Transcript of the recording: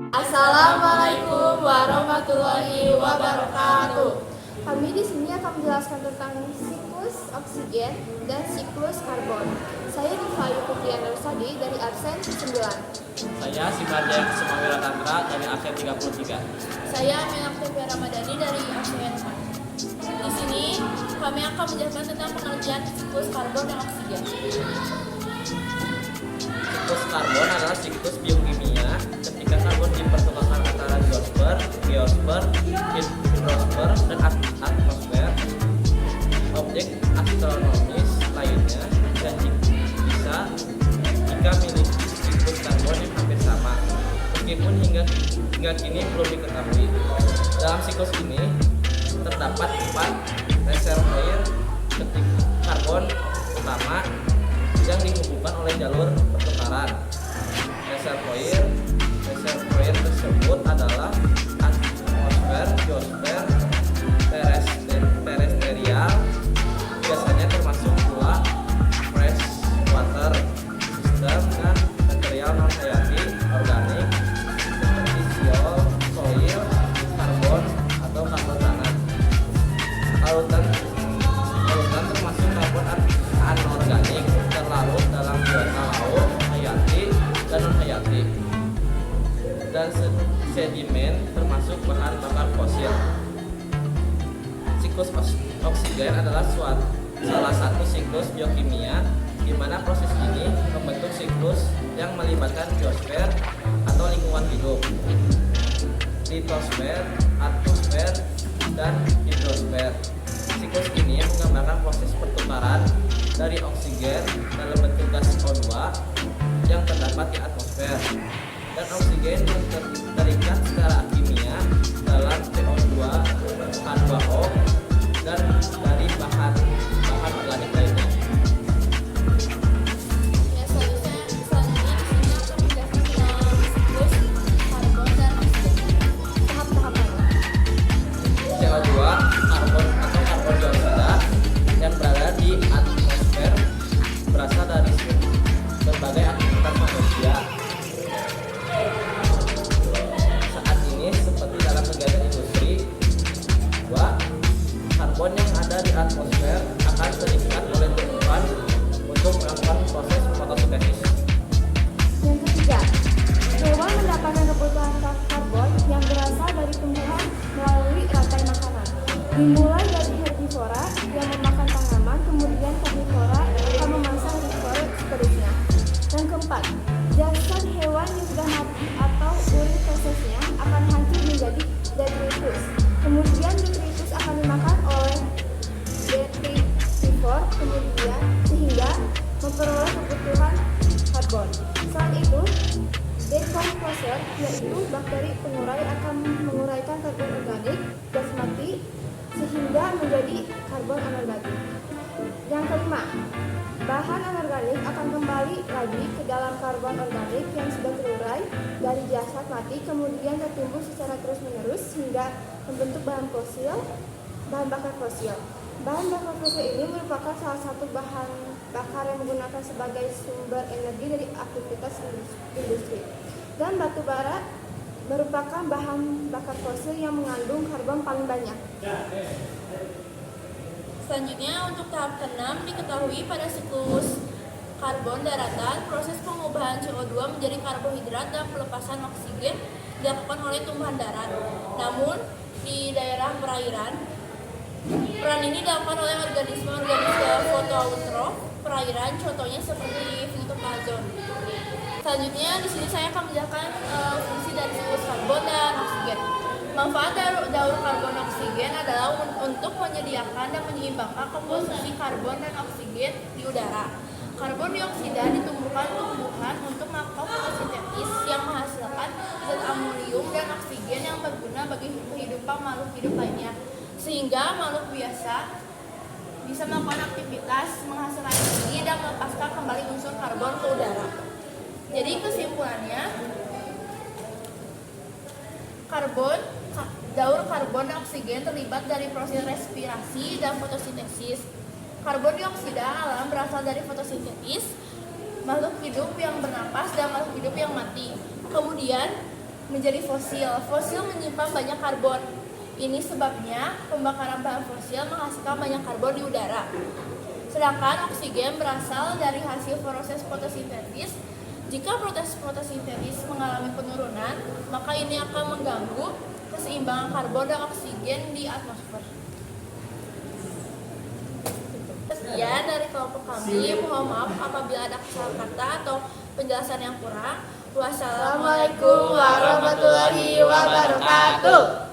Assalamualaikum warahmatullahi wabarakatuh. Kami di sini akan menjelaskan tentang siklus oksigen dan siklus karbon. Saya Divayu Putriana Rusadi dari absen 9. Saya Simardia Semawira Tantra dari absen 33. Saya Amelia Octavia Ramadhani dari absen 4. Di sini kami akan menjelaskan tentang pengertian siklus karbon dan oksigen. Siklus karbon adalah siklus biokimia ketika karbon dipertukarkan antara biosfer, geosfer, hidrosfer, dan atmosfer. Objek astronomis lainnya dan bisa jika memiliki siklus karbon yang hampir sama, meskipun hingga kini belum diketahui. Dalam siklus ini terdapat 4 reservoir ketika karbon utama yang dihubungkan oleh jalur pertukaran. Reservoir tersebut adalah atmosfer, geosfer, terestrial, biasanya termasuk pula fresh water system dan material non hayati organik seperti soil, karbon atau karbon tanah. Lautan termasuk karbon anorganik terlarut dalam biota laut, hayati dan non hayati, dan sedimen termasuk bahan bakar fosil. Siklus oksigen adalah salah satu siklus biokimia di mana proses ini membentuk siklus yang melibatkan biosfer atau lingkungan hidup, litosfer, atmosfer, dan hidrosfer. Siklus ini menggambarkan proses pertukaran dari oksigen dalam bentuk gas CO2 yang terdapat di atmosfer dan oksigen yang terikat secara kimia dalam CO2, H2O, dan dari bahan organik lainnya. Selanjutnya di sini akan menjelaskan tentang siklus karbon dan oksigen. Tahap-tahapannya. CO2, karbon atau karbon dioksida yang berada di atmosfer berasal dari berbagai aktivitas manusia. Saat ini seperti dalam kegiatan industri. 2. Karbon yang ada di atmosfer akan terikat oleh tumbuhan untuk melakukan proses fotosintesis. Yang ketiga, hewan mendapatkan kebutuhan karbon yang berasal dari tumbuhan melalui rantai makanan. Dimulai dari herbivora yang memakan tanaman, kemudian karnivora yang memasak herbivora seterusnya. Yang keempat, jasad hewan yang sudah mati atau urin fesesnya akan hancur menjadi detritus. Kemudian detritus akan dimakan oleh detritivor kemudian sehingga memperoleh kebutuhan karbon. Selain itu, decomposer yaitu bakteri pengurai akan menguraikan karbon organik gas mati sehingga menjadi karbon anorganik. Yang kelima, bahan anorganik akan kembali lagi ke dalam karbon organik yang sudah terurai dari jasad mati kemudian tertimbun secara terus-menerus hingga membentuk bahan bakar fosil. Bahan bakar fosil ini merupakan salah satu bahan bakar yang menggunakan sebagai sumber energi dari aktivitas industri. Dan batu bara merupakan bahan bakar fosil yang mengandung karbon paling banyak. Selanjutnya untuk tahap ke-6 diketahui pada siklus karbon daratan, proses pengubahan CO2 menjadi karbohidrat dan pelepasan oksigen dilakukan oleh tumbuhan darat. Namun di daerah perairan, peran ini dilakukan oleh organisme-organisme fotoautrof perairan, contohnya seperti fitoplankton. Selanjutnya di sini saya akan menjelaskan fungsi dari siklus karbon dan oksigen. Manfaat daur karbon oksigen adalah untuk menyediakan dan menyeimbangkan komposisi karbon dan oksigen di udara. Karbon dioksida ditumbuhkan tumbuhan untuk melakukan fotosintesis yang menghasilkan zat amonium dan oksigen yang berguna bagi kehidupan makhluk hidup lainnya, sehingga makhluk biasa bisa melakukan aktivitas menghasilkan energi dan melepaskan kembali unsur karbon ke udara. Jadi kesimpulannya, daur karbon dan oksigen terlibat dari proses respirasi dan fotosintesis. Karbon dioksida alam berasal dari fotosintesis makhluk hidup yang bernapas dan makhluk hidup yang mati. Kemudian menjadi fosil. Fosil menyimpan banyak karbon. Ini sebabnya pembakaran bahan fosil menghasilkan banyak karbon di udara. Sedangkan oksigen berasal dari hasil proses fotosintesis. Jika proses fotosintesis mengalami penurunan, maka ini akan mengganggu keseimbangan karbon dan oksigen di atmosfer. Sekian dari kelompok kami. Mohon maaf apabila ada kesalahan kata atau penjelasan yang kurang. Wassalamualaikum warahmatullahi wabarakatuh.